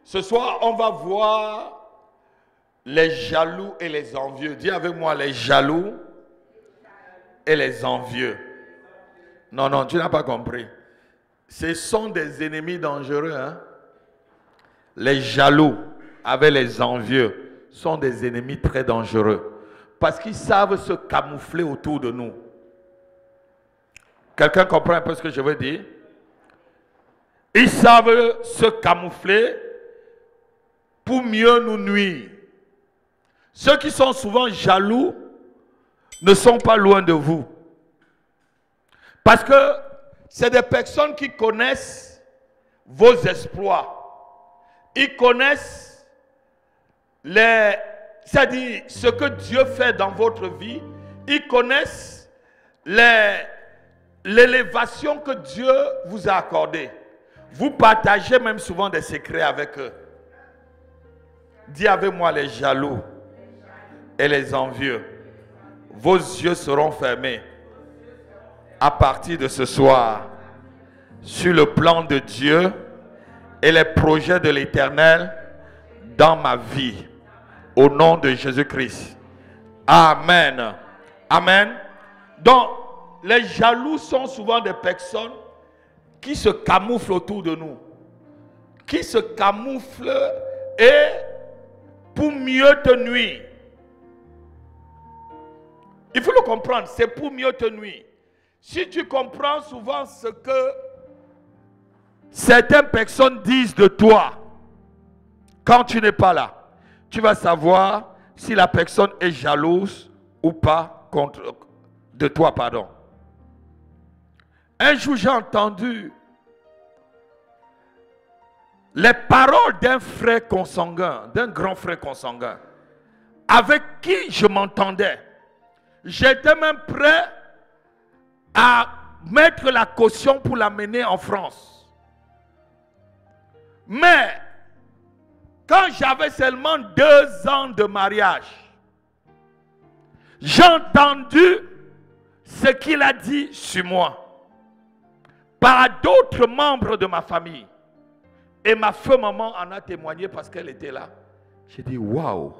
Ce soir, on va voir les jaloux et les envieux. Dis avec moi, les jaloux et les envieux. Non, non, tu n'as pas compris. Ce sont des ennemis dangereux. Hein? Les jaloux avec les envieux sont des ennemis très dangereux. Parce qu'ils savent se camoufler autour de nous. Quelqu'un comprend un peu ce que je veux dire? Ils savent se camoufler pour mieux nous nuire. Ceux qui sont souvent jaloux ne sont pas loin de vous. Parce que c'est des personnes qui connaissent vos exploits. Ils connaissent c'est-à-dire ce que Dieu fait dans votre vie. Ils connaissent l'élévation que Dieu vous a accordée. Vous partagez même souvent des secrets avec eux. Dis avec moi les jaloux et les envieux. Vos yeux seront fermés à partir de ce soir sur le plan de Dieu et les projets de l'Éternel dans ma vie. Au nom de Jésus-Christ. Amen. Amen. Donc, les jaloux sont souvent des personnes qui se camouflent autour de nous. Qui se camouflent et pour mieux te nuire. Il faut le comprendre, c'est pour mieux te nuire. Si tu comprends souvent ce que certaines personnes disent de toi, quand tu n'es pas là, tu vas savoir si la personne est jalouse ou pas de toi, pardon. Un jour, j'ai entendu les paroles d'un frère consanguin, d'un grand frère consanguin, avec qui je m'entendais. J'étais même prêt à mettre la caution pour l'amener en France. Mais, quand j'avais seulement 2 ans de mariage, j'ai entendu ce qu'il a dit sur moi par d'autres membres de ma famille. Et ma feu maman en a témoigné parce qu'elle était là. J'ai dit, waouh.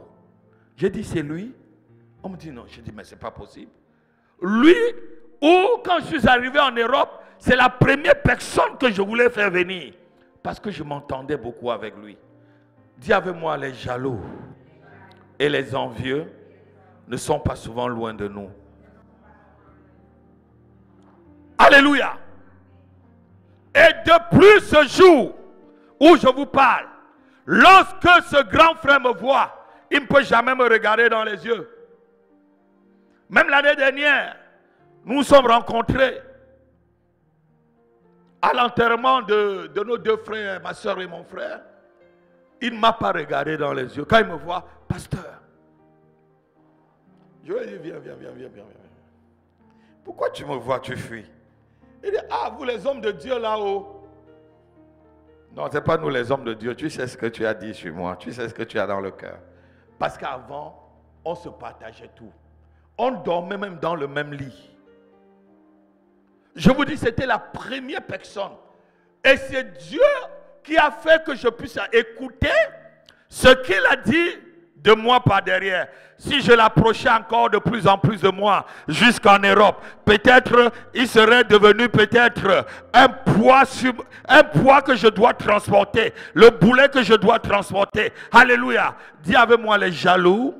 J'ai dit, c'est lui? On me dit non. J'ai dit, mais c'est pas possible. Lui, ou quand je suis arrivé en Europe, c'est la première personne que je voulais faire venir. Parce que je m'entendais beaucoup avec lui. Dis avec moi, les jaloux et les envieux ne sont pas souvent loin de nous. Alléluia. Et depuis ce jour où je vous parle, lorsque ce grand frère me voit, il ne peut jamais me regarder dans les yeux. Même l'année dernière, nous nous sommes rencontrés à l'enterrement de nos 2 frères, ma soeur et mon frère. Il ne m'a pas regardé dans les yeux. Quand il me voit, pasteur, je lui ai dit, viens. Pourquoi tu me vois, tu fuis? Il dit, ah, vous les hommes de Dieu là-haut. Non, ce n'est pas nous les hommes de Dieu. Tu sais ce que tu as dit sur moi. Tu sais ce que tu as dans le cœur. Parce qu'avant, on se partageait tout. On dormait même dans le même lit. Je vous dis, c'était la première personne. Et c'est Dieu qui a fait que je puisse écouter ce qu'il a dit de moi par derrière. Si je l'approchais encore de plus en plus de moi jusqu'en Europe, peut-être il serait devenu peut-être un poids que je dois transporter, le boulet que je dois transporter. Alléluia. Dis avec moi les jaloux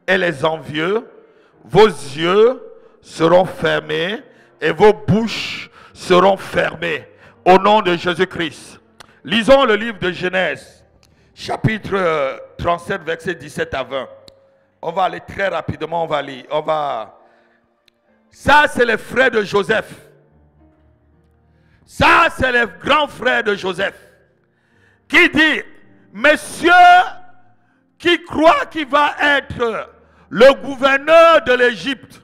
et les envieux, vos yeux seront fermés et vos bouches seront fermées au nom de Jésus-Christ. Lisons le livre de Genèse, chapitre 37, versets 17 à 20. On va aller très rapidement, on va lire. Ça, c'est les frères de Joseph. Ça, c'est les grands frères de Joseph. Qui dit, monsieur qui croit qu'il va être le gouverneur de l'Égypte,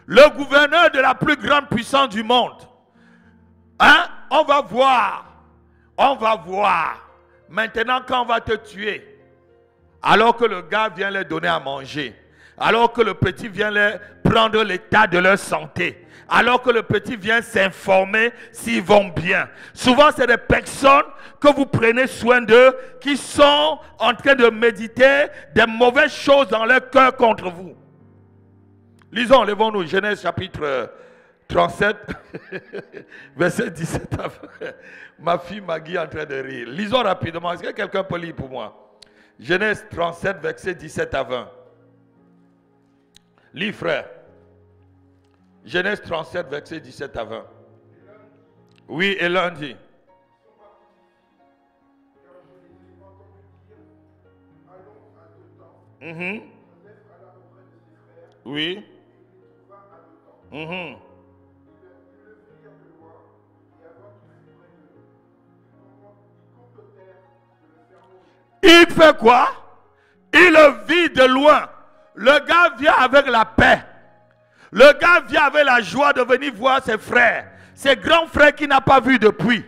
le gouverneur de la plus grande puissance du monde. Hein? On va voir. Maintenant, quand on va te tuer, alors que le gars vient leur donner à manger, Alors que le petit vient prendre l'état de leur santé. Alors que le petit vient s'informer s'ils vont bien. Souvent, c'est des personnes que vous prenez soin d'eux qui sont en train de méditer des mauvaises choses dans leur cœur contre vous. Lisons, levons-nous, Genèse chapitre 37, verset 17 à 20. Ma fille Maggie est en train de rire. Lisons rapidement. Est-ce que quelqu'un peut lire pour moi? Genèse 37, verset 17 à 20. Lis, frère. Genèse 37, verset 17 à 20. Oui, et lundi. Oui. Il fait quoi? Il le vit de loin. Le gars vient avec la paix. Le gars vient avec la joie de venir voir ses frères. Ses grands frères qu'il n'a pas vus depuis.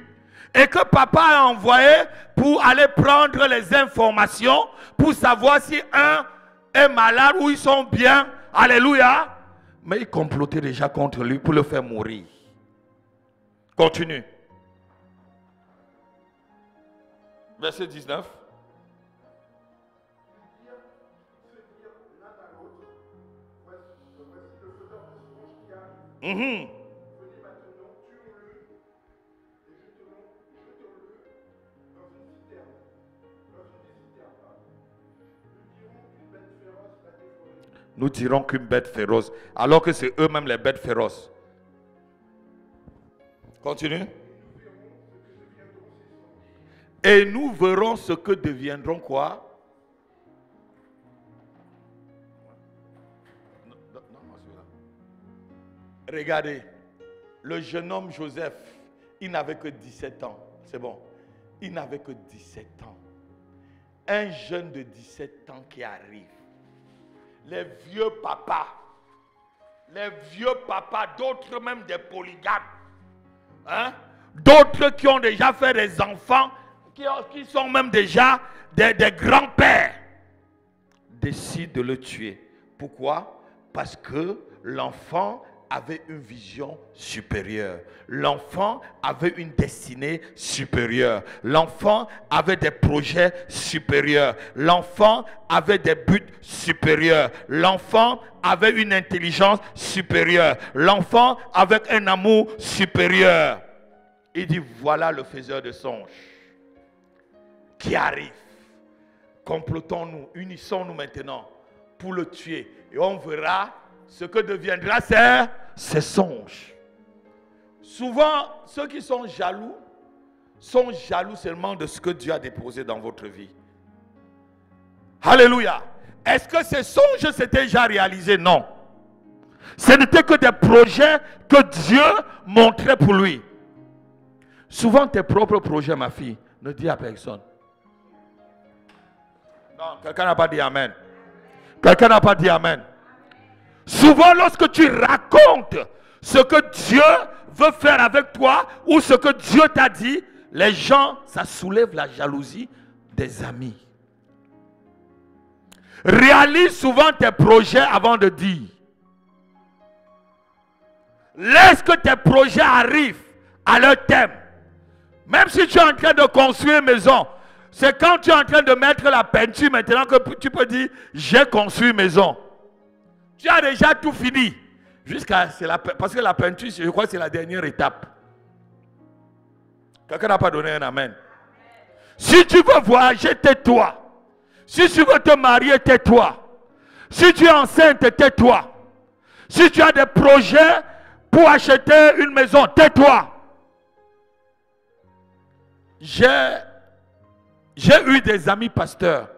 Et que papa a envoyé pour aller prendre les informations pour savoir si un est malade ou ils sont bien. Alléluia. Mais il complotait déjà contre lui pour le faire mourir. Continue. Verset 19. Nous dirons qu'une bête féroce, alors que c'est eux-mêmes les bêtes féroces. Continue. Et nous verrons ce que deviendront quoi? Regardez, le jeune homme Joseph, il n'avait que 17 ans. C'est bon. Il n'avait que 17 ans. Un jeune de 17 ans qui arrive. Les vieux papas, d'autres même des polygames, hein? D'autres qui ont déjà fait des enfants, qui sont même déjà des grands-pères, décident de le tuer. Pourquoi? Parce que l'enfant avait une vision supérieure. L'enfant avait une destinée supérieure. L'enfant avait des projets supérieurs. L'enfant avait des buts supérieurs. L'enfant avait une intelligence supérieure. L'enfant avait un amour supérieur. Il dit, voilà le faiseur de songes qui arrive. Complotons-nous, unissons-nous maintenant pour le tuer. Et on verra ce que deviendra ces songes. Souvent, ceux qui sont jaloux seulement de ce que Dieu a déposé dans votre vie. Alléluia. Est-ce que ces songes s'étaient déjà réalisés? Non. Ce n'était que des projets que Dieu montrait pour lui. Souvent, tes propres projets, ma fille, ne dis à personne. Non, quelqu'un n'a pas dit Amen. Quelqu'un n'a pas dit Amen. Souvent, lorsque tu racontes ce que Dieu veut faire avec toi ou ce que Dieu t'a dit, les gens, ça soulève la jalousie des amis. Réalise souvent tes projets avant de dire. Laisse que tes projets arrivent à leur thème. Même si tu es en train de construire une maison, c'est quand tu es en train de mettre la peinture maintenant que tu peux dire j'ai construit une maison. Tu as déjà tout fini. Parce que la peinture, je crois que c'est la dernière étape. Quelqu'un n'a pas donné un amen. Si tu veux voyager, tais-toi. Si tu veux te marier, tais-toi. Si tu es enceinte, tais-toi. Si tu as des projets pour acheter une maison, tais-toi. J'ai eu des amis pasteurs.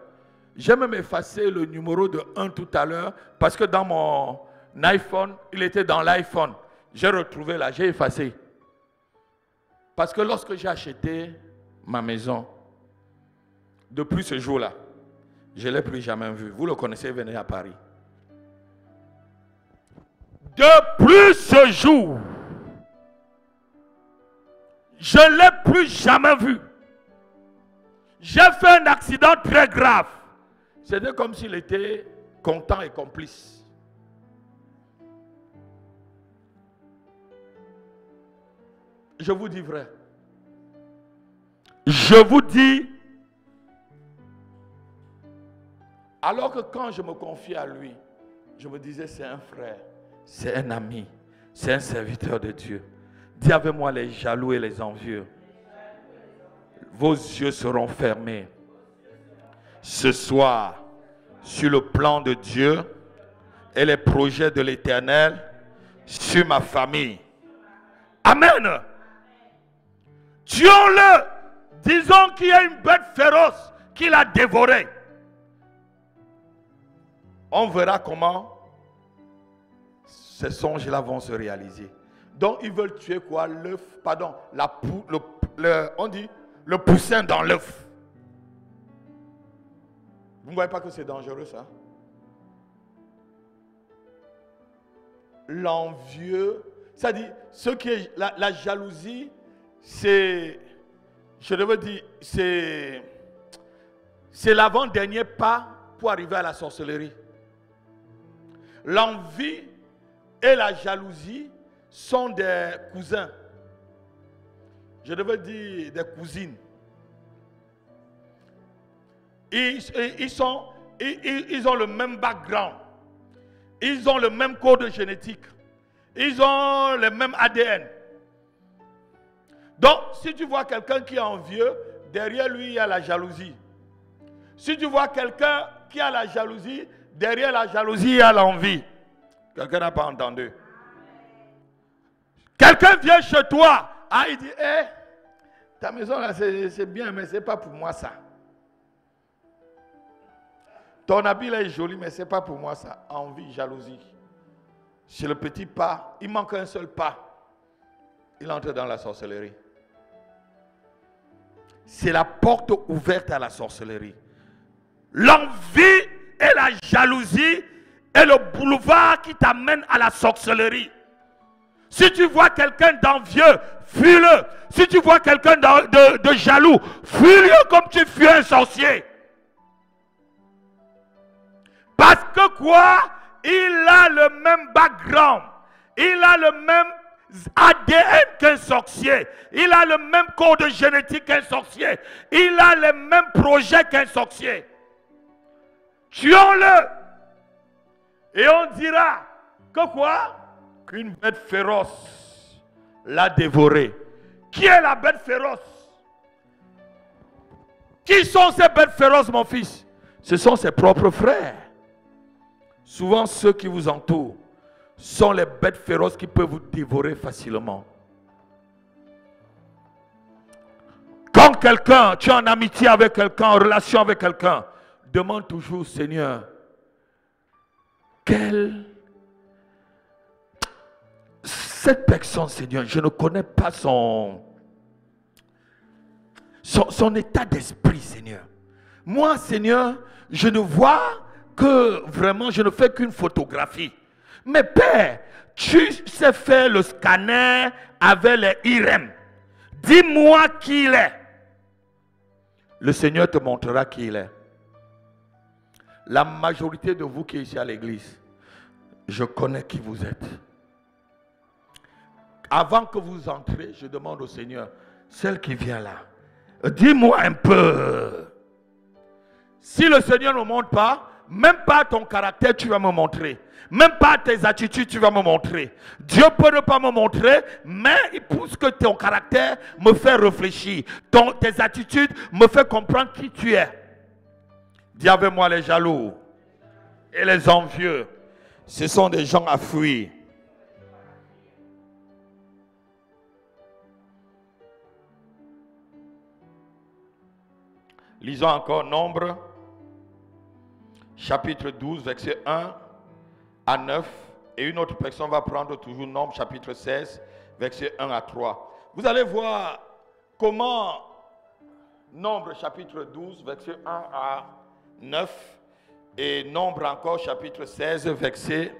J'ai même effacé le numéro de 1 tout à l'heure parce que dans mon iPhone, il était dans l'iPhone. J'ai retrouvé là, j'ai effacé. Parce que lorsque j'ai acheté ma maison, depuis ce jour-là, je ne l'ai plus jamais vu. Vous le connaissez, venez à Paris. Depuis ce jour, je ne l'ai plus jamais vu. J'ai fait un accident très grave. C'était comme s'il était content et complice. Je vous dis vrai. Je vous dis, alors que quand je me confiais à lui, je me disais c'est un frère, c'est un ami, c'est un serviteur de Dieu. Dis avec moi les jaloux et les envieux. Vos yeux seront fermés ce soir sur le plan de Dieu et les projets de l'Éternel sur ma famille. Amen. Tuons-le. Disons qu'il y a une bête féroce qui l'a dévoré. On verra comment ces songes-là vont se réaliser. Donc ils veulent tuer quoi? L'œuf, pardon, on dit le poussin dans l'œuf. Vous ne voyez pas que c'est dangereux ça? L'envieux, c'est-à-dire ce qui est la jalousie, c'est, je devais dire, c'est l'avant-dernier pas pour arriver à la sorcellerie. L'envie et la jalousie sont des cousins. Je devais dire des cousines. Ils ont le même background. Ils ont le même code génétique. Ils ont le même ADN. Donc, si tu vois quelqu'un qui est envieux, derrière lui, il y a la jalousie. Si tu vois quelqu'un qui a la jalousie, derrière la jalousie, il y a l'envie. Quelqu'un n'a pas entendu. Quelqu'un vient chez toi. Ah, il dit, ta maison là, c'est bien, mais ce n'est pas pour moi ça. Ton habit là est joli, mais ce n'est pas pour moi ça. Envie, jalousie. C'est le petit pas. Il manque un seul pas. Il entre dans la sorcellerie. C'est la porte ouverte à la sorcellerie. L'envie et la jalousie est le boulevard qui t'amène à la sorcellerie. Si tu vois quelqu'un d'envieux, fuis-le. Si tu vois quelqu'un de jaloux, fuis-le comme tu fuis un sorcier. Parce que quoi? Il a le même background. Il a le même ADN qu'un sorcier. Il a le même code génétique qu'un sorcier. Il a les mêmes projets qu'un sorcier. Tuons-le. Et on dira que quoi? Qu'une bête féroce l'a dévoré. Qui est la bête féroce? Qui sont ces bêtes féroces, mon fils? Ce sont ses propres frères. Souvent, ceux qui vous entourent sont les bêtes féroces qui peuvent vous dévorer facilement. Quand quelqu'un, tu es en amitié avec quelqu'un, en relation avec quelqu'un, demande toujours, Seigneur, cette personne, Seigneur, je ne connais pas son état d'esprit, Seigneur. Moi, Seigneur, je ne vois que vraiment, je ne fais qu'une photographie. Mais Père, tu sais faire le scanner avec les IRM. Dis-moi qui il est. Le Seigneur te montrera qui il est. La majorité de vous qui êtes ici à l'église, je connais qui vous êtes. Avant que vous entrez, je demande au Seigneur, celle qui vient là, dis-moi un peu. Si le Seigneur ne me montre pas, même pas ton caractère, tu vas me montrer. Même pas tes attitudes, tu vas me montrer. Dieu peut ne pas me montrer, mais il pousse que ton caractère me fait réfléchir. Tes attitudes me font comprendre qui tu es. Dis avec moi les jaloux et les envieux. Ce sont des gens à fuir. Lisons encore Nombre, chapitre 12, verset 1 à 9. Et une autre personne va prendre toujours Nombre, chapitre 16, verset 1 à 3. Vous allez voir comment Nombre, chapitre 12, verset 1 à 9. Et Nombre encore, chapitre 16, verset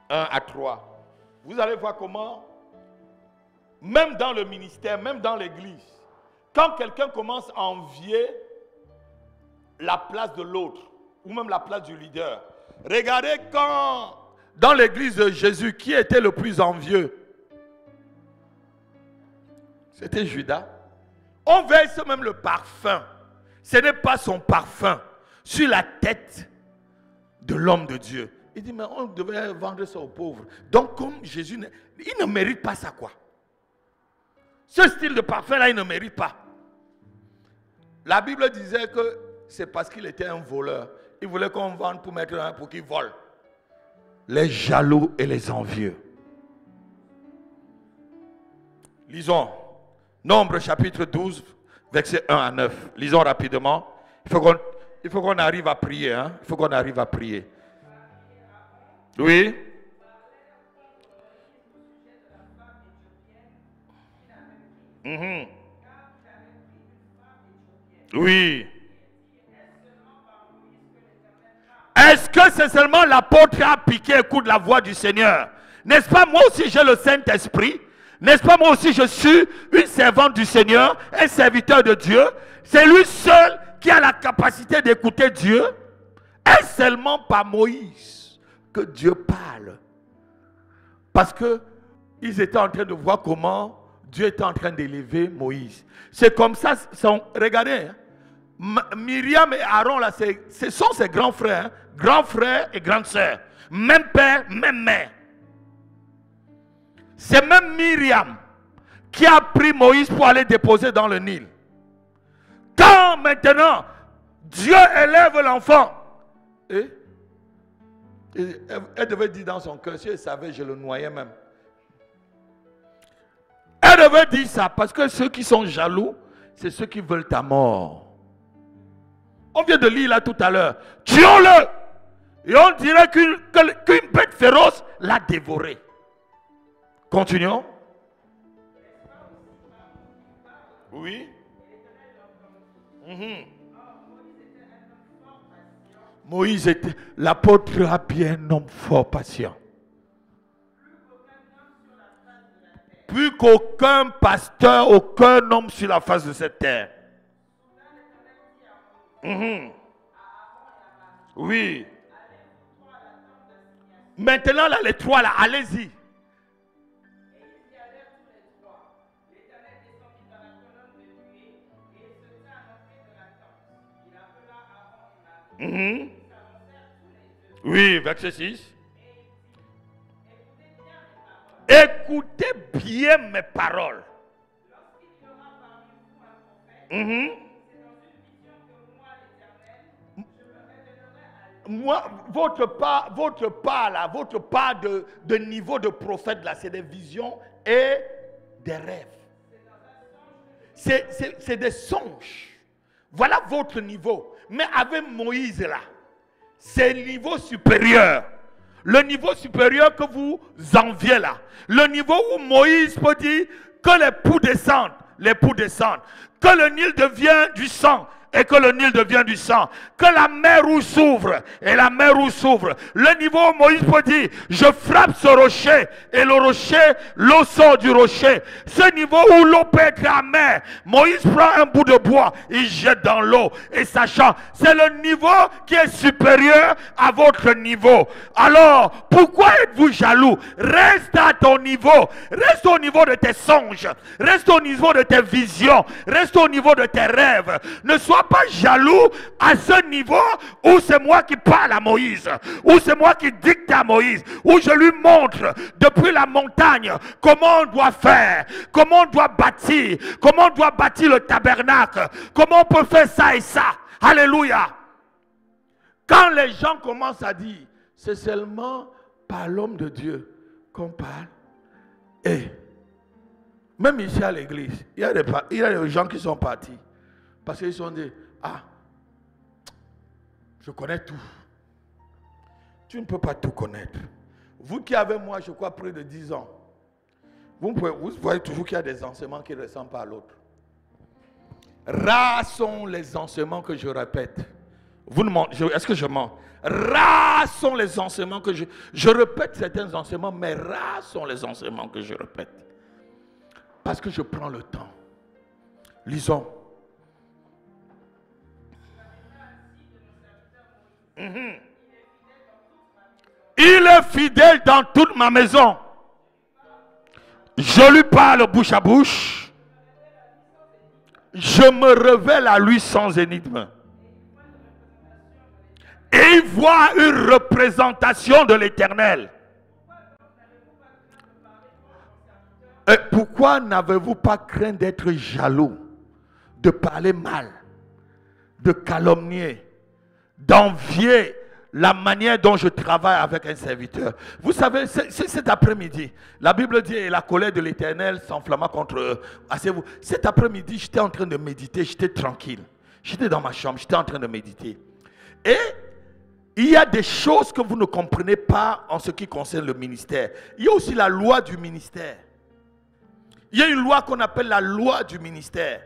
1 à 3. Vous allez voir comment, même dans le ministère, même dans l'église, quand quelqu'un commence à envier la place de l'autre, ou même la place du leader, Regardez quand, dans l'église de Jésus, qui était le plus envieux? C'était Judas. On verse même le parfum. Ce n'est pas son parfum sur la tête de l'homme de Dieu. Il dit, mais on devait vendre ça aux pauvres. Donc, comme Jésus, il ne mérite pas ça, quoi. Ce style de parfum-là, il ne mérite pas. La Bible disait que c'est parce qu'il était un voleur. Il voulait qu'on vende pour mettre un pour qu'il vole. Les jaloux et les envieux. Lisons. Nombre chapitre 12, versets 1 à 9. Lisons rapidement. Il faut qu'on arrive à prier. Hein? Il faut qu'on arrive à prier. Oui. Mm-hmm. Oui. Est-ce que c'est seulement l'apôtre qui a piqué écoute la voix du Seigneur? N'est-ce pas moi aussi j'ai le Saint-Esprit? N'est-ce pas moi aussi je suis une servante du Seigneur, un serviteur de Dieu? C'est lui seul qui a la capacité d'écouter Dieu. Est-ce seulement par Moïse que Dieu parle? Parce que ils étaient en train de voir comment Dieu était en train d'élever Moïse. C'est comme ça, regardez, hein, Myriam et Aaron, là, ce sont ses grands frères, hein, grands frères et grandes sœurs. Même père, même mère. C'est même Myriam qui a pris Moïse pour aller déposer dans le Nil. Quand maintenant Dieu élève l'enfant, et elle devait dire dans son cœur, si elle savait, je le noyais même. Elle devait dire ça parce que ceux qui sont jaloux, c'est ceux qui veulent ta mort. On vient de lire là tout à l'heure. Tuons-le! Et on dirait qu'une bête féroce l'a dévoré. Continuons. Oui. Mm-hmm. Moïse était, l'apôtre a bien un homme fort patient. Plus qu'aucun pasteur, aucun homme sur la face de cette terre. Mm-hmm. Oui. Maintenant, là, les trois, là, allez-y. Mm-hmm. Oui, verset 6. Écoutez bien mes paroles. Mm-hmm. Moi, votre part de niveau de prophète là, c'est des visions et des rêves. C'est des songes. Voilà votre niveau. Mais avec Moïse là, c'est le niveau supérieur. Le niveau supérieur que vous enviez là. Le niveau où Moïse peut dire que les poux descendent. Que le Nil devient du sang. Et que le Nil devient du sang. Que la mer rouge s'ouvre. Et la mer rouge s'ouvre. Le niveau où Moïse peut dire, je frappe ce rocher. Et le rocher, l'eau sort du rocher. Ce niveau où l'eau peut être amère. Moïse prend un bout de bois. Il jette dans l'eau. Et sachant, c'est le niveau qui est supérieur à votre niveau. Alors, pourquoi êtes-vous jaloux? Reste à ton niveau. Reste au niveau de tes songes. Reste au niveau de tes visions. Reste au niveau de tes rêves. Ne sois pas jaloux à ce niveau où c'est moi qui parle à Moïse, où c'est moi qui dicte à Moïse, où je lui montre depuis la montagne comment on doit faire, comment on doit bâtir le tabernacle, comment on peut faire ça et ça. Alléluia. Quand les gens commencent à dire, c'est seulement par l'homme de Dieu qu'on parle. Et même ici à l'église, il y a des gens qui sont partis. Parce qu'ils sont dit, je connais tout. Tu ne peux pas tout connaître. Vous qui avez moi, je crois, près de 10 ans, vous voyez toujours qu'il y a des enseignements qui ne ressemblent pas à l'autre. Rares sont les enseignements que je répète. Est-ce que je mens? Rares sont les enseignements que je répète certains enseignements, mais rares sont les enseignements que je répète. Parce que je prends le temps. Lisons. Mm-hmm. Il est fidèle dans toute ma maison. Je lui parle bouche à bouche. Je me révèle à lui sans énigme. Et il voit une représentation de l'Éternel. Et pourquoi n'avez-vous pas craint d'être jaloux, de parler mal, de calomnier, d'envier la manière dont je travaille avec un serviteur? Vous savez, c'est cet après-midi. La Bible dit, et la colère de l'Éternel s'enflamma contre eux. Asseyez-vous. Cet après-midi, j'étais en train de méditer, j'étais tranquille. J'étais dans ma chambre, j'étais en train de méditer. Et il y a des choses que vous ne comprenez pas en ce qui concerne le ministère. Il y a aussi la loi du ministère. Il y a une loi qu'on appelle la loi du ministère.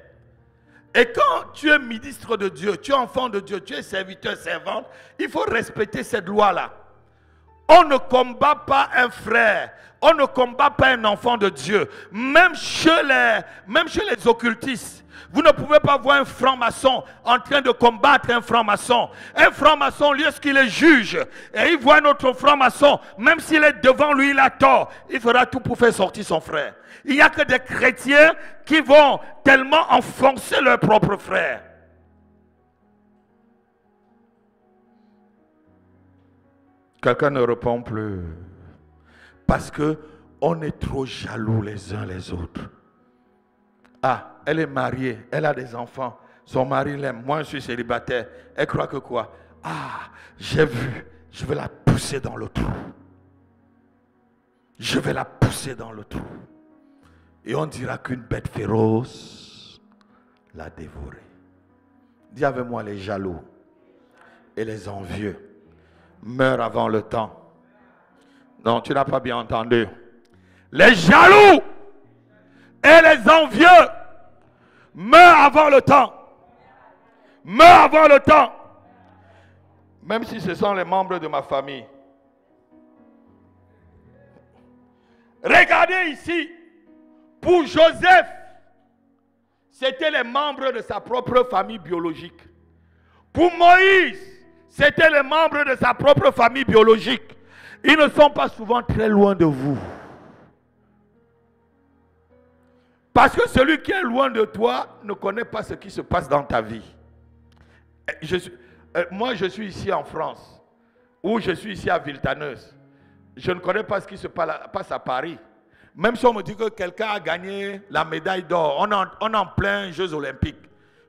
Et quand tu es ministre de Dieu, tu es enfant de Dieu, tu es serviteur, servante, il faut respecter cette loi-là. On ne combat pas un frère, on ne combat pas un enfant de Dieu. Même chez les occultistes, vous ne pouvez pas voir un franc-maçon en train de combattre un franc-maçon. Un franc-maçon, lorsqu'il est juge, et il voit notre franc-maçon, même s'il est devant lui, il a tort, il fera tout pour faire sortir son frère. Il n'y a que des chrétiens qui vont tellement enfoncer leur propre frère. Quelqu'un ne répond plus. Parce qu'on est trop jaloux les uns les autres. Ah, elle est mariée, elle a des enfants. Son mari l'aime. Moi, je suis célibataire. Elle croit que quoi? Ah, j'ai vu. Je vais la pousser dans le trou. Je vais la pousser dans le trou. Et on dira qu'une bête féroce l'a dévorée. Dis avec moi, les jaloux et les envieux meurent avant le temps. Non, tu n'as pas bien entendu. Les jaloux et les envieux meurent avant le temps. Meurent avant le temps. Même si ce sont les membres de ma famille. Regardez ici. Pour Joseph, c'était les membres de sa propre famille biologique. Pour Moïse, c'était les membres de sa propre famille biologique. Ils ne sont pas souvent très loin de vous. Parce que celui qui est loin de toi ne connaît pas ce qui se passe dans ta vie. Moi, je suis ici en France, ou je suis ici à Villetaneuse. Je ne connais pas ce qui se passe à Paris. Même si on me dit que quelqu'un a gagné la médaille d'or, on est en plein Jeux olympiques.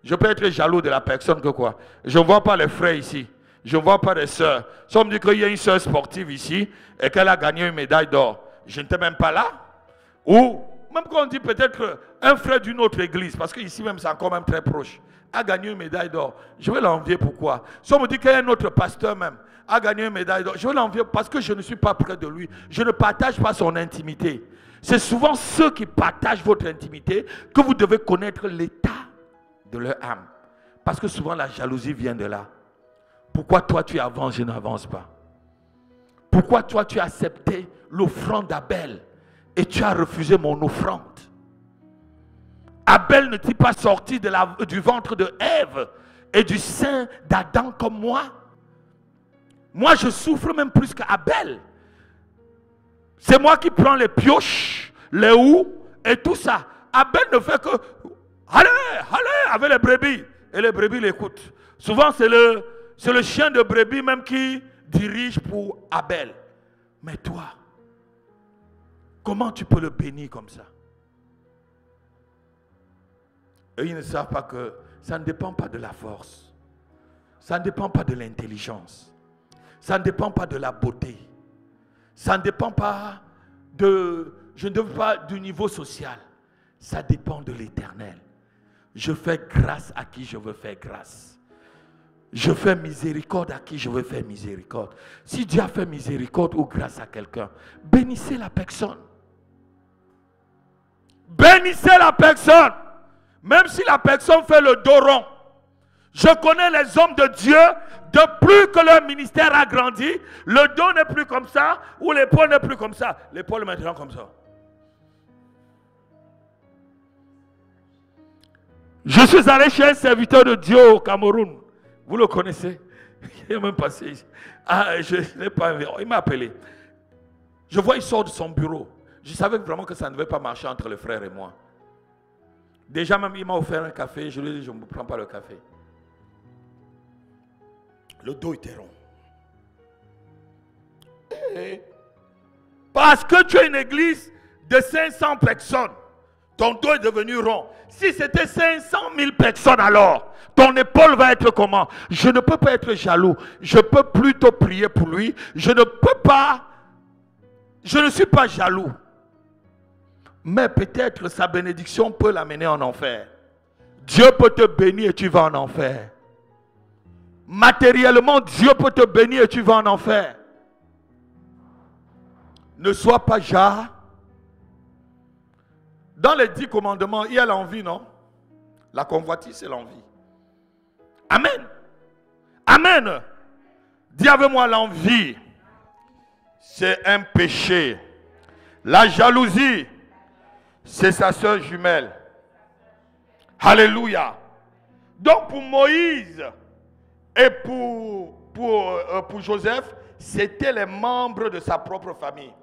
Je peux être jaloux de la personne que quoi. Je ne vois pas les frères ici. Je ne vois pas les sœurs. Si on me dit qu'il y a une sœur sportive ici et qu'elle a gagné une médaille d'or, je n'étais même pas là. Ou même quand on dit peut-être un frère d'une autre église, parce qu'ici même c'est encore même très proche, a gagné une médaille d'or, je vais l'envier. Pourquoi? Si on me dit qu'il y a un autre pasteur même a gagné une médaille d'or, je vais l'envier parce que je ne suis pas près de lui. Je ne partage pas son intimité. C'est souvent ceux qui partagent votre intimité que vous devez connaître l'état de leur âme. Parce que souvent la jalousie vient de là. Pourquoi toi tu avances, je n'avance pas? Pourquoi toi tu as accepté l'offrande d'Abel et tu as refusé mon offrande? Abel n'est-il pas sorti du ventre de Ève et du sein d'Adam comme moi? Moi je souffre même plus qu'Abel. C'est moi qui prends les pioches, les houes et tout ça. Abel ne fait que allez avec les brebis. Et les brebis l'écoutent. Souvent c'est le chien de brebis même qui dirige pour Abel. Mais toi, comment tu peux le bénir comme ça? Et ils ne savent pas que ça ne dépend pas de la force. Ça ne dépend pas de l'intelligence. Ça ne dépend pas de la beauté. Ça ne dépend pas du niveau social. Ça dépend de l'Éternel. Je fais grâce à qui je veux faire grâce. Je fais miséricorde à qui je veux faire miséricorde. Si Dieu a fait miséricorde ou grâce à quelqu'un, bénissez la personne. Bénissez la personne. Même si la personne fait le dos rond. Je connais les hommes de Dieu, de plus que leur ministère a grandi, le dos n'est plus comme ça, ou l'épaule n'est plus comme ça. L'épaule est maintenant comme ça. Je suis allé chez un serviteur de Dieu au Cameroun. Vous le connaissez? Il est même passé ici. Ah, je ne l'ai pas vu. Il m'a appelé. Je vois, il sort de son bureau. Je savais vraiment que ça ne devait pas marcher entre le frère et moi. Déjà même, il m'a offert un café. Je lui ai dit, je ne prends pas le café. Le dos était rond. Parce que tu as une église de 500 personnes, ton dos est devenu rond. Si c'était 500 000 personnes alors, ton épaule va être comment? Je ne peux pas être jaloux. Je peux plutôt prier pour lui. Je ne suis pas jaloux. Mais peut-être sa bénédiction peut l'amener en enfer. Dieu peut te bénir et tu vas en enfer. Matériellement, Dieu peut te bénir et tu vas en enfer. Ne sois pas jaloux. Dans les 10 commandements, il y a l'envie, non? La convoitise, c'est l'envie. Amen. Amen. Dis avec moi, l'envie, c'est un péché. La jalousie, c'est sa soeur jumelle. Alléluia. Donc pour Moïse et pour Joseph, c'était les membres de sa propre famille.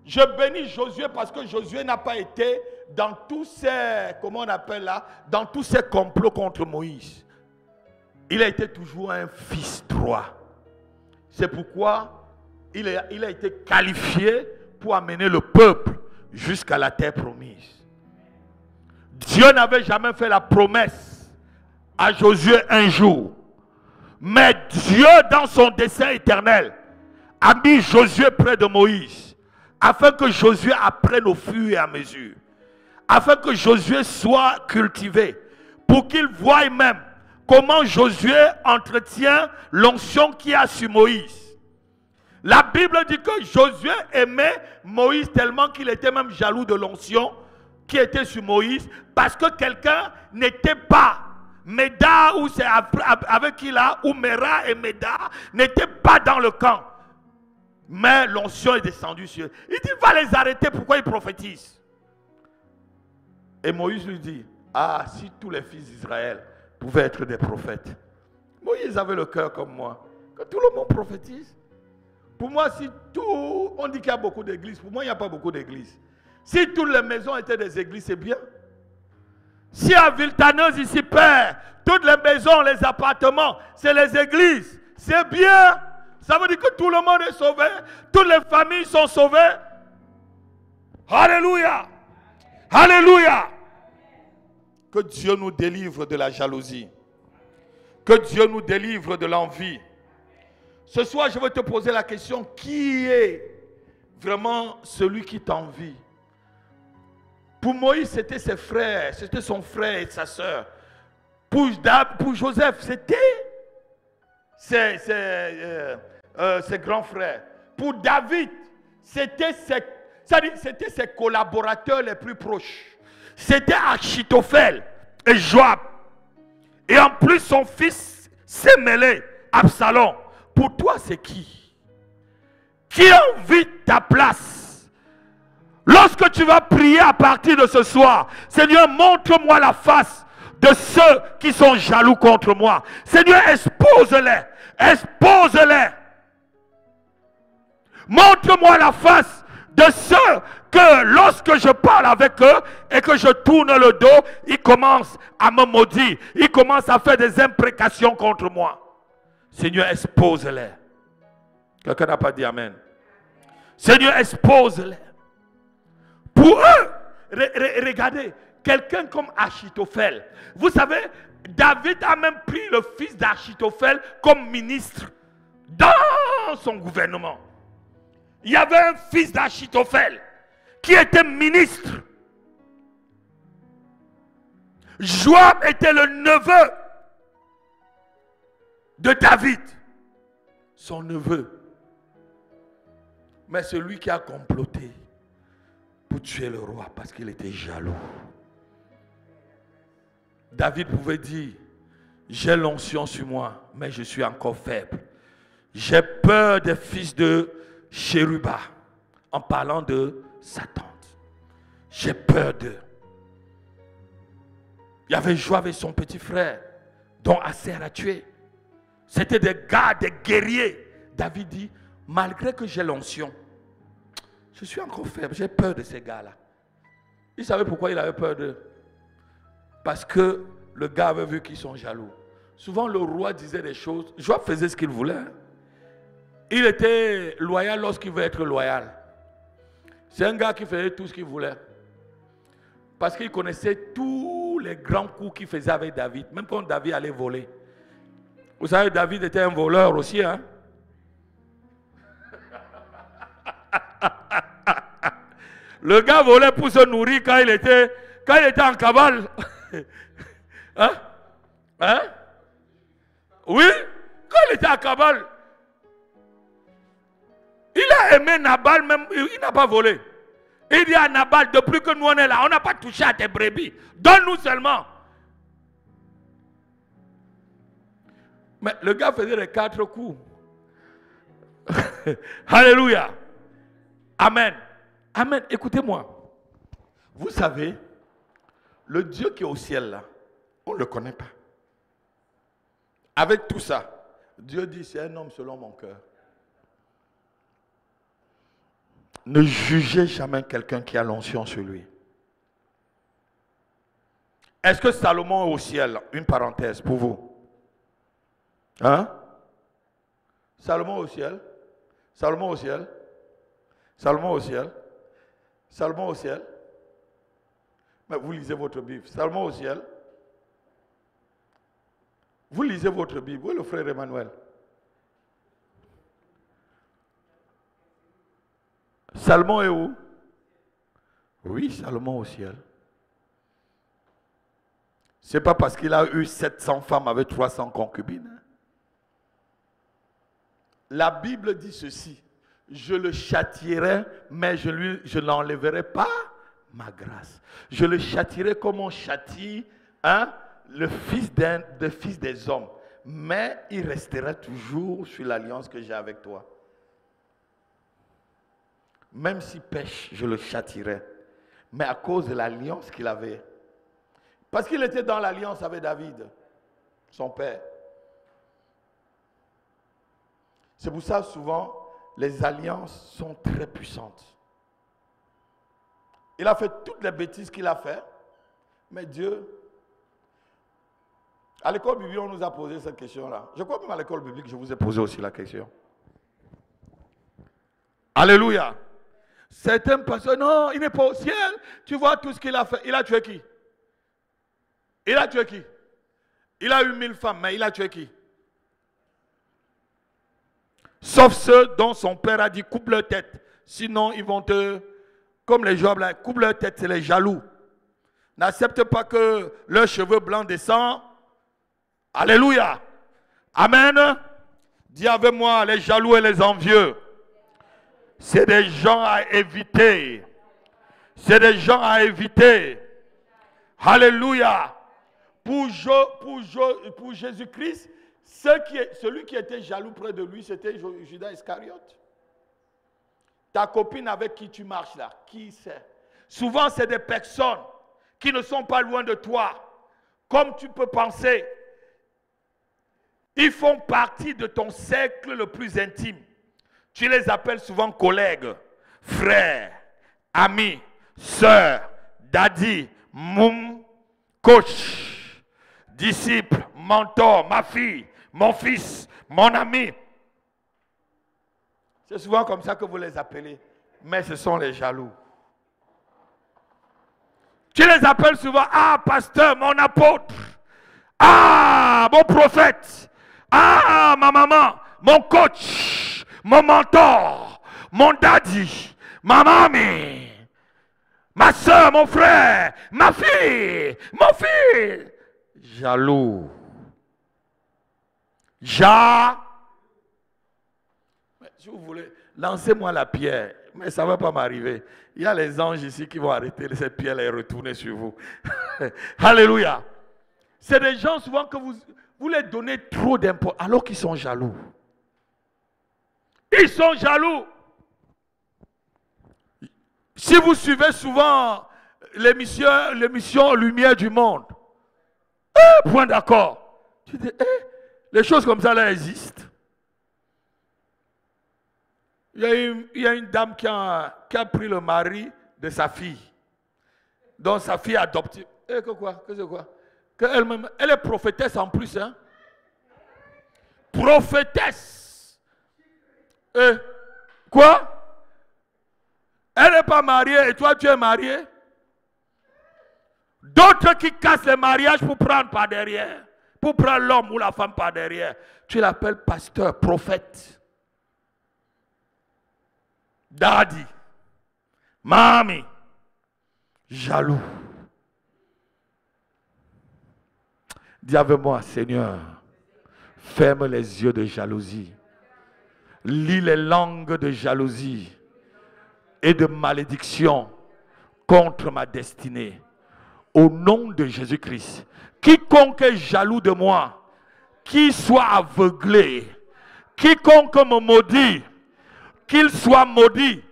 Je bénis Josué parce que Josué n'a pas été dans tous ces, comment on appelle là, dans tous ces complots contre Moïse. Il a été toujours un fils droit. C'est pourquoi il a été qualifié pour amener le peuple jusqu'à la terre promise. Dieu n'avait jamais fait la promesse à Josué un jour. Mais Dieu, dans son dessein éternel, a mis Josué près de Moïse, afin que Josué apprenne au fur et à mesure, afin que Josué soit cultivé, pour qu'il voie même comment Josué entretient l'onction qu'il y a sur Moïse. La Bible dit que Josué aimait Moïse tellement qu'il était même jaloux de l'onction qui était sur Moïse, parce que quelqu'un n'était pas, Méda ou c'est avec qui là, ou Méra et Méda n'étaient pas dans le camp. Mais l'onction est descendue sur eux. Il dit, va les arrêter, pourquoi ils prophétisent? Et Moïse lui dit, ah, si tous les fils d'Israël pouvaient être des prophètes. Moïse avait le cœur comme moi, que tout le monde prophétise. Pour moi, si tout, on dit qu'il y a beaucoup d'églises, pour moi, il n'y a pas beaucoup d'églises. Si toutes les maisons étaient des églises, c'est bien. Si à Villetaneuse, ici, Père, toutes les maisons, les appartements, c'est les églises, c'est bien. Ça veut dire que tout le monde est sauvé. Toutes les familles sont sauvées. Alléluia. Alléluia. Que Dieu nous délivre de la jalousie. Que Dieu nous délivre de l'envie. Ce soir, je vais te poser la question. Qui est vraiment celui qui t'envie? Pour Moïse, c'était ses frères. C'était son frère et sa soeur. Pour Joseph, c'était ses grands frères. Pour David, c'était ses collaborateurs les plus proches. C'était Achitophel et Joab. Et en plus, son fils s'est mêlé, Absalom. Pour toi, c'est qui? Qui envie ta place? Lorsque tu vas prier à partir de ce soir, Seigneur, montre-moi la face de ceux qui sont jaloux contre moi. Seigneur, expose-les. Expose-les. Montre-moi la face de ceux que lorsque je parle avec eux et que je tourne le dos, ils commencent à me maudire. Ils commencent à faire des imprécations contre moi. Seigneur, expose-les. Quelqu'un n'a pas dit amen. Seigneur, expose-les. Pour eux, regardez, quelqu'un comme Achitophel. Vous savez, David a même pris le fils d'Achitophel comme ministre dans son gouvernement. Il y avait un fils d'Achitophel qui était ministre. Joab était le neveu de David, son neveu. Mais celui qui a comploté pour tuer le roi parce qu'il était jaloux. David pouvait dire, j'ai l'onction sur moi, mais je suis encore faible. J'ai peur des fils de Chérubah, en parlant de sa tante. J'ai peur d'eux. Il y avait Joab et son petit frère, dont Asser a tué. C'était des gars, des guerriers. David dit, malgré que j'ai l'onction, Je suis encore faible, j'ai peur de ces gars-là. Il savait pourquoi il avait peur d'eux. Parce que le gars avait vu qu'ils sont jaloux. Souvent, le roi disait des choses. Joab faisait ce qu'il voulait. Il était loyal lorsqu'il veut être loyal. C'est un gars qui faisait tout ce qu'il voulait. Parce qu'il connaissait tous les grands coups qu'il faisait avec David. Même quand David allait voler. Vous savez, David était un voleur aussi. Hein? Le gars volait pour se nourrir quand il était en cavale. Hein? Hein? Oui, quand il était en cavale. Il a aimé Nabal, même il n'a pas volé. Il dit à Nabal, depuis que nous on est là, on n'a pas touché à tes brebis. Donne-nous seulement. Mais le gars faisait les 4 coups. Alléluia. Amen. Amen. Écoutez-moi. Vous savez, le Dieu qui est au ciel là, on ne le connaît pas. Avec tout ça, Dieu dit, c'est un homme selon mon cœur. Ne jugez jamais quelqu'un qui a l'onction sur lui. Est-ce que Salomon est au ciel? Une parenthèse pour vous. Hein? Salomon au ciel? Salomon au ciel? Salomon au ciel? Salomon au ciel? Mais vous lisez votre Bible. Salomon au ciel? Vous lisez votre Bible. Où est le frère Emmanuel? Salomon est où? Oui, Salomon au ciel. Ce n'est pas parce qu'il a eu 700 femmes avec 300 concubines. La Bible dit ceci. Je le châtierai, mais je n'enlèverai pas ma grâce. Je le châtierai comme on châtie le fils des hommes. Mais il restera toujours sur l'alliance que j'ai avec toi. Même s'il pêche, je le châtierai. Mais à cause de l'alliance qu'il avait. Parce qu'il était dans l'alliance avec David, son père. C'est pour ça souvent, les alliances sont très puissantes. Il a fait toutes les bêtises qu'il a fait. Mais Dieu... À l'école biblique, on nous a posé cette question-là. Je crois même à l'école biblique, je vous ai posé aussi la question. Alléluia. Certains pasteurs, non, il n'est pas au ciel. Tu vois tout ce qu'il a fait. Il a tué qui? Il a tué qui? Il a eu 1000 femmes, mais il a tué qui? Sauf ceux dont son père a dit, coupe leur tête. Sinon, ils vont te... Comme les Joab là, coupe leur tête, c'est les jaloux. N'accepte pas que leurs cheveux blancs descendent. Alléluia. Amen. Dis avec moi, les jaloux et les envieux. C'est des gens à éviter. C'est des gens à éviter. Alléluia. Pour Jésus-Christ, celui qui était jaloux près de lui, c'était Judas Iscariote. Ta copine avec qui tu marches là, qui c'est? Souvent, c'est des personnes qui ne sont pas loin de toi. Comme tu peux penser, ils font partie de ton cercle le plus intime. Tu les appelles souvent collègues, frères, amis, sœurs, daddy, moum, coach, disciple, mentor, ma fille, mon fils, mon ami. C'est souvent comme ça que vous les appelez. Mais ce sont les jaloux. Tu les appelles souvent, ah, pasteur, mon apôtre. Ah, mon prophète. Ah, ma maman, mon coach, mon mentor, mon daddy, ma mamie, ma soeur, mon frère, ma fille, mon fils. Jaloux. Si vous voulez, lancez-moi la pierre. Mais ça ne va pas m'arriver. Il y a les anges ici qui vont arrêter cette pierre et retourner sur vous. Alléluia. C'est des gens souvent que vous les donnez trop d'importance alors qu'ils sont jaloux. Ils sont jaloux. Si vous suivez souvent l'émission Lumière du Monde, point d'accord. Tu dis, les choses comme ça là existent. Il y a une dame qui a pris le mari de sa fille. Donc sa fille adoptive. Et que quoi? Que c'est quoi? Elle est prophétesse en plus. Hein? Prophétesse. Quoi? Elle n'est pas mariée et toi tu es marié? D'autres qui cassent les mariages pour prendre par derrière. Pour prendre l'homme ou la femme par derrière. Tu l'appelles pasteur, prophète. Daddy. Mami. Jaloux. Dis avec moi, Seigneur, ferme les yeux de jalousie. Lis les langues de jalousie et de malédiction contre ma destinée. Au nom de Jésus-Christ, quiconque est jaloux de moi, qu'il soit aveuglé, quiconque me maudit, qu'il soit maudit,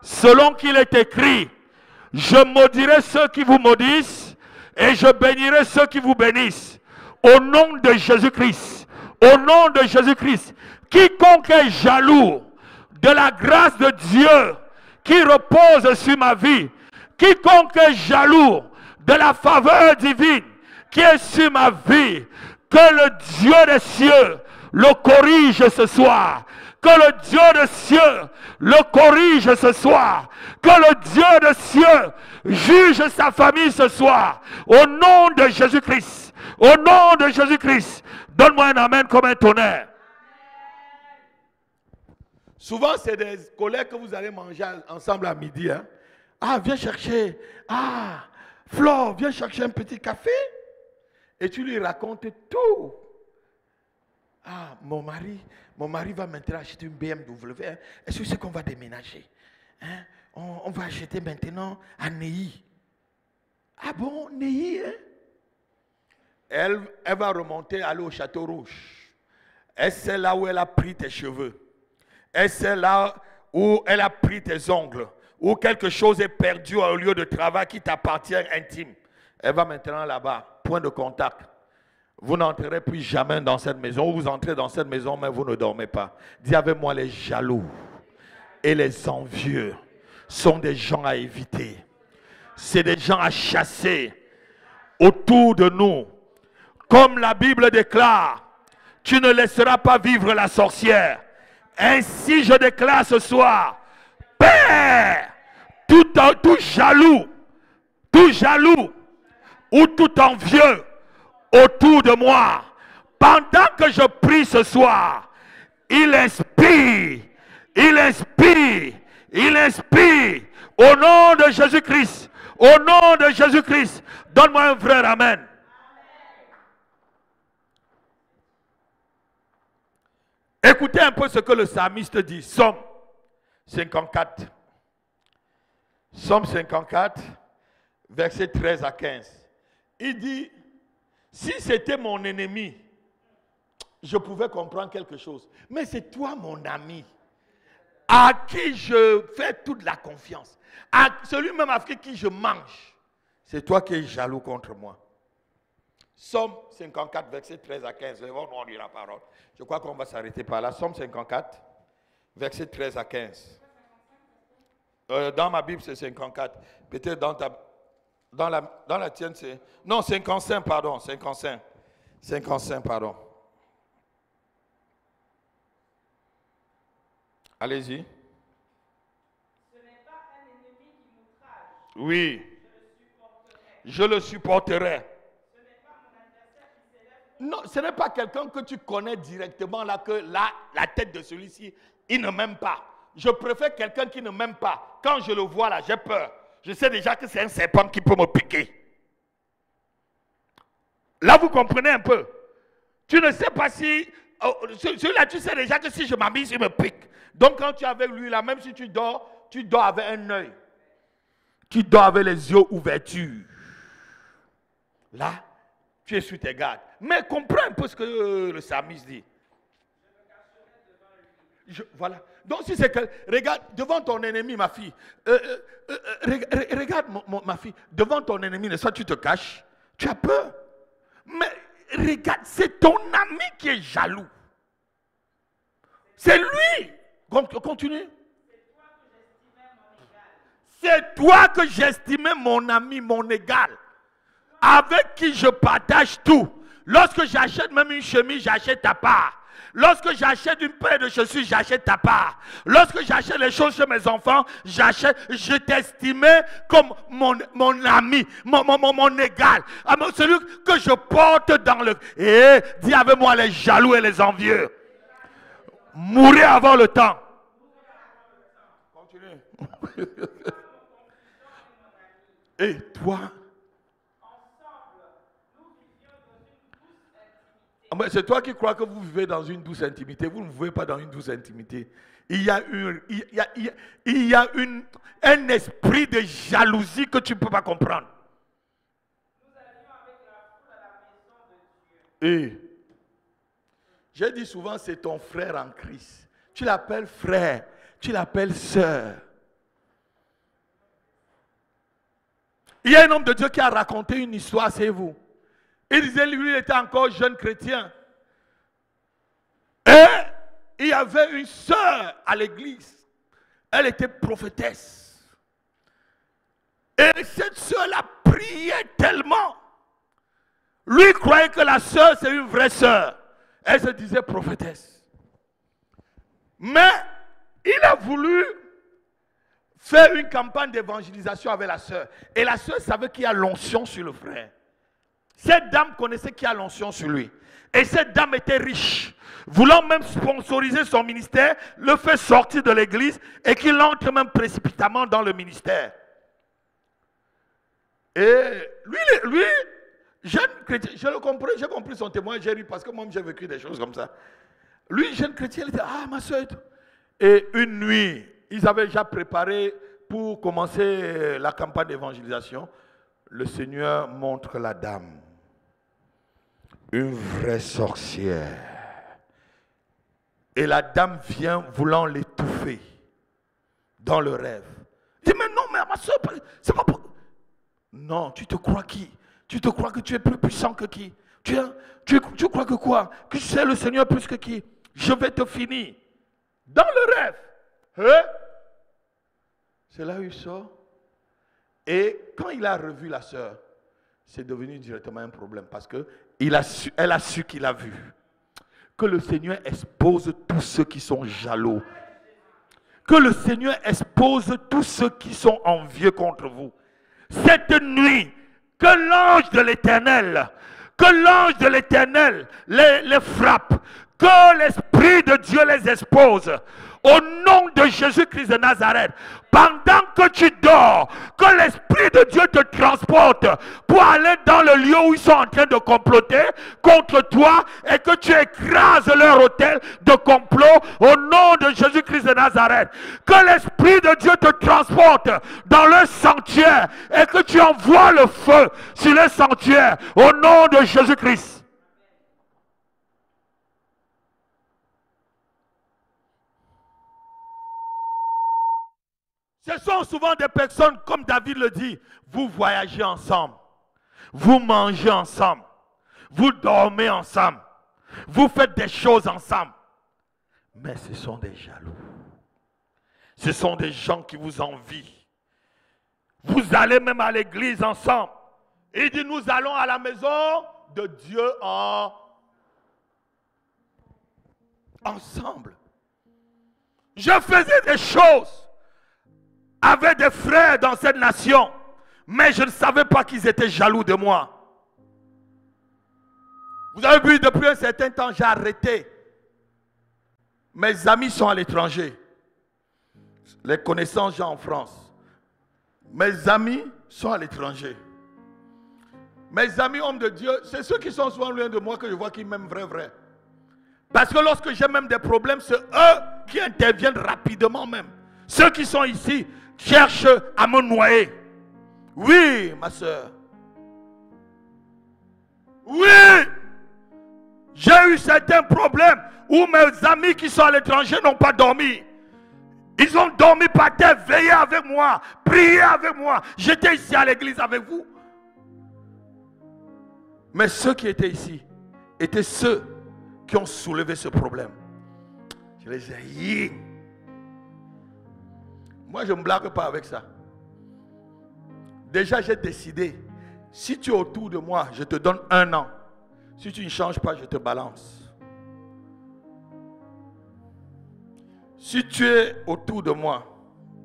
selon qu'il est écrit, je maudirai ceux qui vous maudissent et je bénirai ceux qui vous bénissent. Au nom de Jésus-Christ, au nom de Jésus-Christ, quiconque est jaloux de la grâce de Dieu qui repose sur ma vie, quiconque est jaloux de la faveur divine qui est sur ma vie, que le Dieu des cieux le corrige ce soir. Que le Dieu des cieux le corrige ce soir. Que le Dieu des cieux juge sa famille ce soir. Au nom de Jésus-Christ. Au nom de Jésus-Christ. Donne-moi un amen comme un tonnerre. Souvent, c'est des collègues que vous allez manger ensemble à midi. Hein? Ah, viens chercher. Ah, Flore, viens chercher un petit café. Et tu lui racontes tout. Ah, mon mari va maintenant acheter une BMW. Hein? Est-ce que c'est qu'on va déménager? Hein? On va acheter maintenant à Neuilly. Ah bon, Neuilly, hein? Elle va remonter, aller au Château Rouge. Et c'est là où elle a pris tes cheveux. Et c'est là où elle a pris tes ongles. Où quelque chose est perdu au lieu de travail qui t'appartient intime. Elle va maintenant là-bas, point de contact. Vous n'entrerez plus jamais dans cette maison. Vous entrez dans cette maison, mais vous ne dormez pas. Dis avec moi, les jaloux et les envieux sont des gens à éviter. C'est des gens à chasser autour de nous. Comme la Bible déclare, tu ne laisseras pas vivre la sorcière. Ainsi je déclare ce soir, Père, tout jaloux ou tout envieux autour de moi, pendant que je prie ce soir, il inspire, au nom de Jésus-Christ, au nom de Jésus-Christ. Donne-moi un frère, amen. Écoutez un peu ce que le psalmiste dit, Somme 54. Somme 54, versets 13 à 15. Il dit, si c'était mon ennemi, je pouvais comprendre quelque chose. Mais c'est toi, mon ami, à qui je fais toute la confiance. À celui même avec qui je mange. C'est toi qui es jaloux contre moi. Somme 54, versets 13 à 15. On lit la parole. Je crois qu'on va s'arrêter par là. Somme 54, versets 13 à 15. Dans ma Bible, c'est 54. Peut-être dans la tienne, c'est... Non, 55, pardon. 55, pardon. Allez-y. Ce n'est pas un ennemi qui m'outrage. Oui. Je le supporterai. Ce n'est pas mon adversaire qui s'élève. Non, ce n'est pas quelqu'un que tu connais directement là, que là, la tête de celui-ci, il ne m'aime pas. Je préfère quelqu'un qui ne m'aime pas. Quand je le vois là, j'ai peur. Je sais déjà que c'est un serpent qui peut me piquer. Là, vous comprenez un peu. Tu ne sais pas si... celui-là, tu sais déjà que si je m'amuse, il me pique. Donc, quand tu es avec lui là, même si tu dors avec un œil. Tu dors avec les yeux ouverts. Là, tu es sur tes gardes. Mais comprends un peu ce que le psalmiste dit. Voilà. Donc si c'est que, regarde, devant ton ennemi, ma fille, regarde ma fille, devant ton ennemi, soit tu te caches, tu as peur. Mais regarde, c'est ton ami qui est jaloux. C'est lui. Continue. C'est toi que j'estimais mon ami, mon égal, avec qui je partage tout. Lorsque j'achète même une chemise, j'achète ta part. Lorsque j'achète une paire de chaussures, j'achète ta part. Lorsque j'achète les choses chez mes enfants, j'achète. Je t'estimais comme mon ami, mon égal. Celui que je porte dans le... Et dis avec moi les jaloux et les envieux. Mourir avant le temps. Continue. Et toi? C'est toi qui crois que vous vivez dans une douce intimité. Vous ne vivez pas dans une douce intimité. Il y a un esprit de jalousie que tu ne peux pas comprendre. Nous allions avec la foule à la maison de Dieu. Et j'ai dit souvent, c'est ton frère en Christ. Tu l'appelles frère, tu l'appelles sœur. Il y a un homme de Dieu qui a raconté une histoire, c'est vous. Il disait, lui, il était encore jeune chrétien. Et il y avait une sœur à l'église. Elle était prophétesse. Et cette sœur-là priait tellement. Lui croyait que la sœur, c'est une vraie sœur. Elle se disait prophétesse. Mais il a voulu faire une campagne d'évangélisation avec la sœur. Et la sœur savait qu'il y a l'onction sur le frère. Cette dame connaissait qu'il y a l'onction sur lui. Et cette dame était riche. Voulant même sponsoriser son ministère, le fait sortir de l'église et qu'il entre même précipitamment dans le ministère. Et lui jeune chrétien, j'ai compris son témoin, j'ai ri parce que moi j'ai vécu des choses comme ça. Lui, jeune chrétien, il était, ah ma soeur. Et une nuit, ils avaient déjà préparé pour commencer la campagne d'évangélisation. Le Seigneur montre la dame. Une vraie sorcière. Et la dame vient voulant l'étouffer dans le rêve. Il dit, mais non, mais ma soeur, c'est pas pour... Non, tu te crois qui? Tu te crois que tu es plus puissant que qui? Tu crois que quoi? Que tu sais le Seigneur plus que qui? Je vais te finir. Dans le rêve. Hein? C'est là où il sort. Et quand il a revu la sœur, c'est devenu directement un problème parce que elle a su qu'il a vu. Que le Seigneur expose tous ceux qui sont jaloux. Que le Seigneur expose tous ceux qui sont envieux contre vous. Cette nuit, que l'ange de l'Éternel, les frappe, que l'Esprit de Dieu les expose. Au nom de Jésus-Christ de Nazareth, pendant que tu dors, que l'Esprit de Dieu te transporte pour aller dans le lieu où ils sont en train de comploter contre toi et que tu écrases leur hôtel de complot au nom de Jésus-Christ de Nazareth. Que l'Esprit de Dieu te transporte dans le sanctuaire et que tu envoies le feu sur le sanctuaire au nom de Jésus-Christ. Ce sont souvent des personnes, comme David le dit, vous voyagez ensemble, vous mangez ensemble, vous dormez ensemble, vous faites des choses ensemble. Mais ce sont des jaloux. Ce sont des gens qui vous envient. Vous allez même à l'église ensemble. Il dit, nous allons à la maison de Dieu ensemble. Je faisais des choses avec des frères dans cette nation, mais je ne savais pas qu'ils étaient jaloux de moi. Vous avez vu, depuis un certain temps, j'ai arrêté. Mes amis sont à l'étranger. Les connaissances, j'ai en France. Mes amis sont à l'étranger. Mes amis hommes de Dieu, c'est ceux qui sont souvent loin de moi que je vois qui m'aiment vrai. Parce que lorsque j'ai même des problèmes, c'est eux qui interviennent rapidement même. Ceux qui sont ici cherchent à me noyer. Oui, ma soeur. Oui. J'ai eu certains problèmes où mes amis qui sont à l'étranger n'ont pas dormi. Ils ont dormi par terre, veillé avec moi, prié avec moi. J'étais ici à l'église avec vous. Mais ceux qui étaient ici étaient ceux qui ont soulevé ce problème. Je les ai dit. Moi, je ne me blague pas avec ça. Déjà, j'ai décidé. Si tu es autour de moi, je te donne 1 an. Si tu ne changes pas, je te balance. Si tu es autour de moi,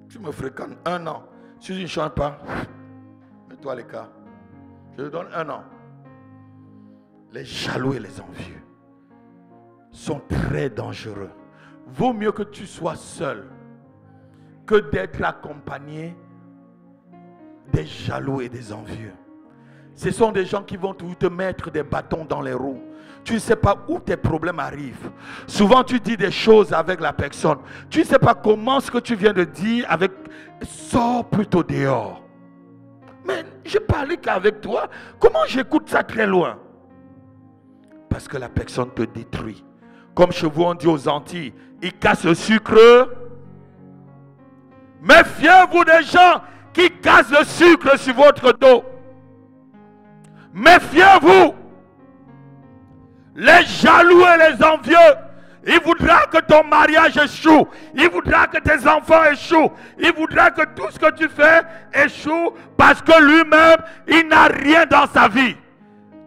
tu me fréquentes 1 an. Si tu ne changes pas, mets-toi à l'écart. Je te donne 1 an. Les jaloux et les envieux sont très dangereux. Vaut mieux que tu sois seul que d'être accompagné des jaloux et des envieux. Ce sont des gens qui vont te mettre des bâtons dans les roues. Tu ne sais pas où tes problèmes arrivent. Souvent tu dis des choses avec la personne. Tu ne sais pas comment ce que tu viens de dire avec... Sors plutôt dehors. Mais je parlais qu'avec toi. Comment j'écoute ça très loin? Parce que la personne te détruit. Comme chez vous on dit aux Antilles, il casse le sucre. Méfiez-vous des gens qui cassent le sucre sur votre dos. Méfiez-vous. Les jaloux et les envieux, il voudra que ton mariage échoue. Il voudra que tes enfants échouent. Il voudra que tout ce que tu fais échoue parce que lui-même, il n'a rien dans sa vie.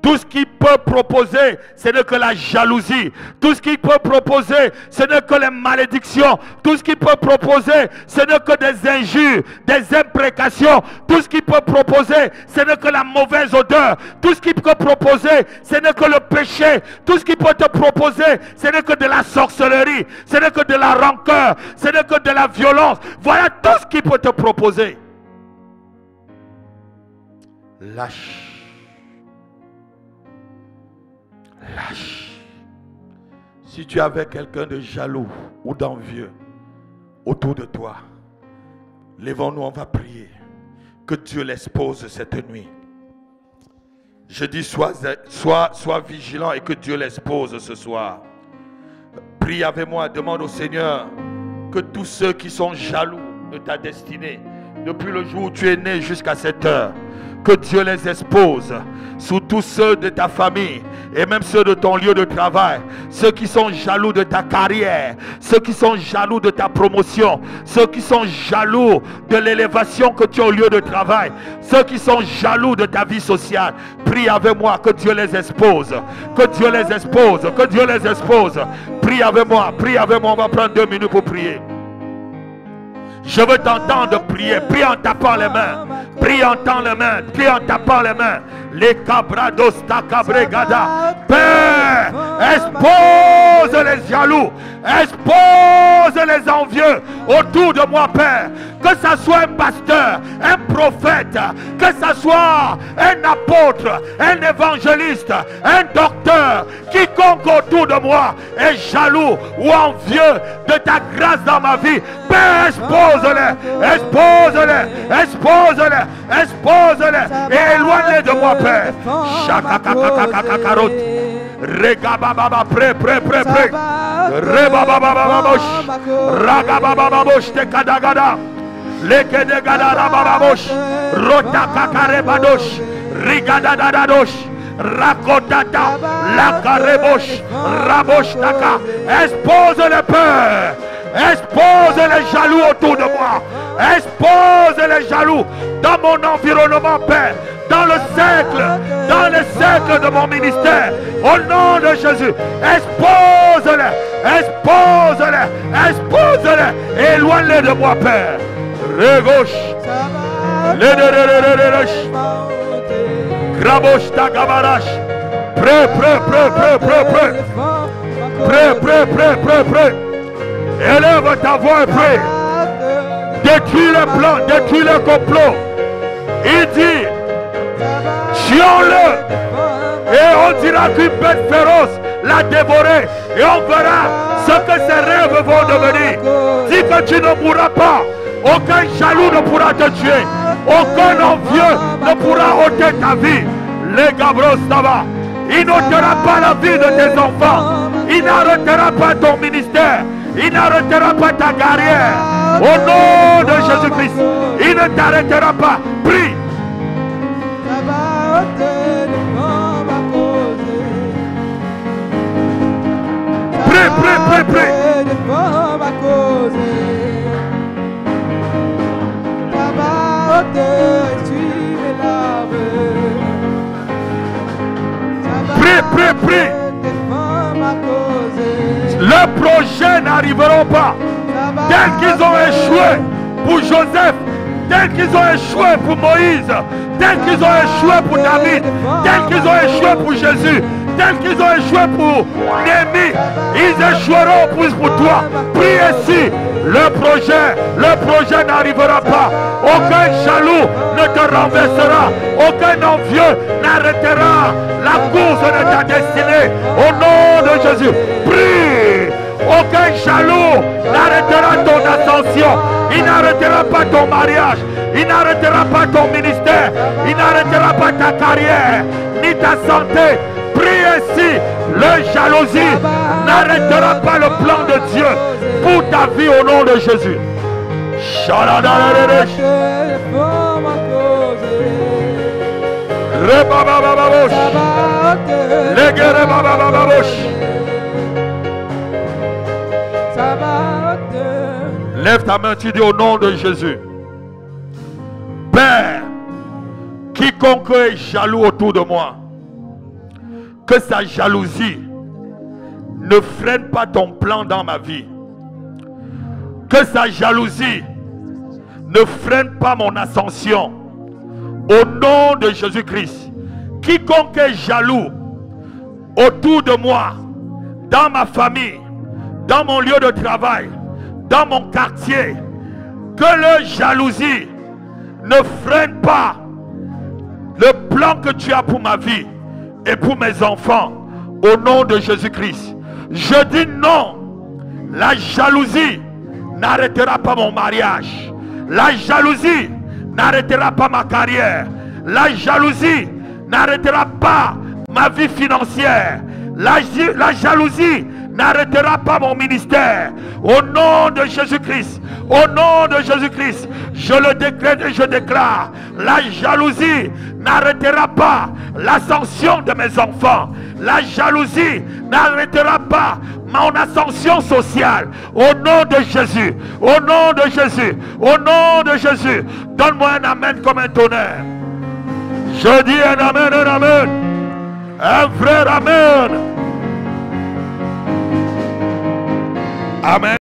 Tout ce qu'il peut proposer, ce n'est que la jalousie. Tout ce qu'il peut proposer, ce n'est que les malédictions. Tout ce qu'il peut proposer, ce n'est que des injures, des imprécations. Tout ce qu'il peut proposer, ce n'est que la mauvaise odeur. Tout ce qu'il peut proposer, ce n'est que le péché. Tout ce qu'il peut te proposer, ce n'est que de la sorcellerie. Ce n'est que de la rancœur. Ce n'est que de la violence. Voilà tout ce qu'il peut te proposer. Lâche. Lâche. Si tu avais quelqu'un de jaloux ou d'envieux autour de toi, lèvons-nous, on va prier. Que Dieu l'expose cette nuit. Je dis sois vigilant et que Dieu l'expose ce soir. Prie avec moi, demande au Seigneur que tous ceux qui sont jaloux de ta destinée, depuis le jour où tu es né jusqu'à cette heure, que Dieu les expose sous tous ceux de ta famille et même ceux de ton lieu de travail, ceux qui sont jaloux de ta carrière, ceux qui sont jaloux de ta promotion, ceux qui sont jaloux de l'élévation que tu as au lieu de travail, ceux qui sont jaloux de ta vie sociale. Prie avec moi que Dieu les expose, que Dieu les expose, que Dieu les expose. Prie avec moi, on va prendre 2 minutes pour prier. Je veux t'entendre prier. Prie en tapant les mains. Prie en tapant les mains. Prie en tapant les mains. Les cabrados takabregada. Père, expose les jaloux. Expose les envieux autour de moi, Père. Que ça soit un pasteur, un prophète, que ça soit un apôtre, un évangéliste, un docteur, quiconque autour de moi est jaloux ou envieux de ta grâce dans ma vie. Père, expose-les, expose-les, expose-les, expose-les et éloigne-les de moi, Père. Chakakakakakarot. Regabababa, pré. Rebababababosh. Ragababababosh te kadagada. Lekedegada rabababosh. Rotakakarebadosh. Rigadadadadosh. Rakotata. Lakarebosh. Raboshtaka. Expose le peur. Expose les jaloux autour de moi. Expose les jaloux dans mon environnement, Père. Dans le cercle de mon ministère. Au nom de Jésus. Expose-les. Expose-les. Expose-les. Éloigne-les de moi, Père. Regauche. Grabosh tagabarash. Prêt. Élève ta voix et prie. Détruis les plans, détruis les complots. Il dit, tuons-le. Et on dira qu'une bête féroce l'a dévoré. Et on verra ce que ses rêves vont devenir. Dis que tu ne mourras pas. Aucun jaloux ne pourra te tuer. Aucun envieux ne pourra ôter ta vie. Les gabros, ça va. Il n'ôtera pas la vie de tes enfants. Il n'arrêtera pas ton ministère. Il n'arrêtera pas ta carrière. Au nom de Jésus-Christ. Il ne t'arrêtera pas. Prie. Prie. prie. Leurs projets n'arriveront pas. Tel qu'ils ont échoué pour Joseph, tel qu'ils ont échoué pour Moïse, tel qu'ils ont échoué pour David, tel qu'ils ont échoué pour Jésus, tel qu'ils ont échoué pour Néhémie, ils échoueront pour toi. Prie ici. Le projet n'arrivera pas. Aucun jaloux ne te renversera. Aucun envieux n'arrêtera la course de ta destinée. Au nom de Jésus, prie. Aucun jaloux n'arrêtera ton ascension. Il n'arrêtera pas ton mariage. Il n'arrêtera pas ton ministère. Il n'arrêtera pas ta carrière, ni ta santé. Prie ainsi. Le jalousie n'arrêtera pas le plan de Dieu pour ta vie au nom de Jésus. Lève ta main, tu dis au nom de Jésus. Père, quiconque est jaloux autour de moi, que sa jalousie ne freine pas ton plan dans ma vie. Que sa jalousie ne freine pas mon ascension. Au nom de Jésus-Christ, quiconque est jaloux autour de moi, dans ma famille, dans mon lieu de travail, dans mon quartier, que la jalousie ne freine pas le plan que tu as pour ma vie et pour mes enfants, au nom de Jésus-Christ. Je dis non. La jalousie n'arrêtera pas mon mariage. La jalousie n'arrêtera pas ma carrière. La jalousie n'arrêtera pas ma vie financière. La jalousie n'arrêtera pas mon ministère. Au nom de Jésus-Christ, au nom de Jésus-Christ, je le décrète et je déclare, la jalousie n'arrêtera pas l'ascension de mes enfants. La jalousie n'arrêtera pas mon ascension sociale. Au nom de Jésus, au nom de Jésus, au nom de Jésus, donne-moi un amen comme un tonnerre. Je dis un amen, un amen. Un vrai amen. Amen.